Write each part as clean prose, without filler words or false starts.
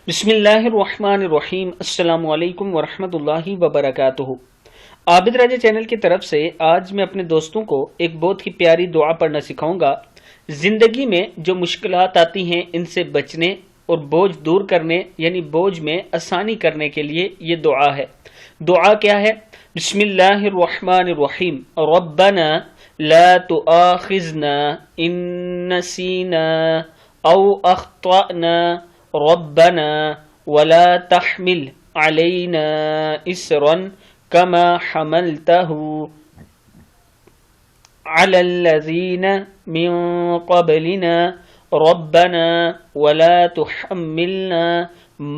بسم اللہ الرحمن الرحیم۔ السلام علیکم ورحمۃ اللہ وبرکاتہ۔ عابد راجہ چینل کی طرف سے آج میں اپنے دوستوں کو ایک بہت ہی پیاری دعا پڑھنا سکھاؤں گا۔ زندگی میں جو مشکلات آتی ہیں ان سے بچنے اور بوجھ دور کرنے یعنی بوجھ میں آسانی کرنے کے لیے یہ دعا ہے۔ دعا کیا ہے؟ بسم اللہ الرحمن الرحیم۔ ربنا لا تؤاخذنا ان نسینا او اخطأنا ربنا ولا تحمل علينا إسرا كما حملته على الذين من قبلنا ربنا ولا تحملنا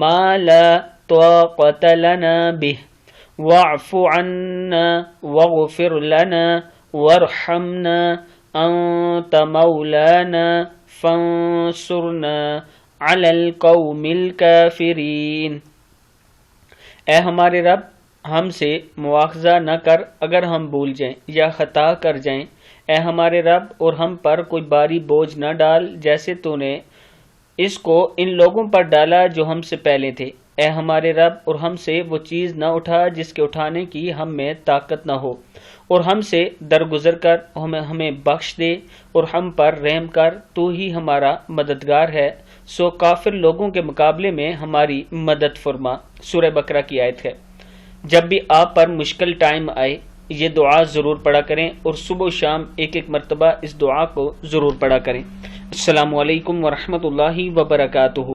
ما لا طاقة لنا به واعف عنا واغفر لنا وارحمنا أنت مولانا فانصرنا علی القوم الکافرین۔ اے ہمارے رب، ہم سے مواخذہ نہ کر اگر ہم بھول جائیں یا خطا کر جائیں۔ اے ہمارے رب، اور ہم پر کوئی بھاری بوجھ نہ ڈال جیسے تو نے اس کو ان لوگوں پر ڈالا جو ہم سے پہلے تھے۔ اے ہمارے رب، اور ہم سے وہ چیز نہ اٹھا جس کے اٹھانے کی ہم میں طاقت نہ ہو، اور ہم سے درگزر کر ہمیں بخش دے اور ہم پر رحم کر، تو ہی ہمارا مددگار ہے، سو کافر لوگوں کے مقابلے میں ہماری مدد فرما۔ سورہ بقرہ کی آیت ہے۔ جب بھی آپ پر مشکل ٹائم آئے یہ دعا ضرور پڑھا کریں، اور صبح و شام ایک مرتبہ اس دعا کو ضرور پڑھا کریں۔ السلام علیکم ورحمۃ اللہ وبرکاتہ۔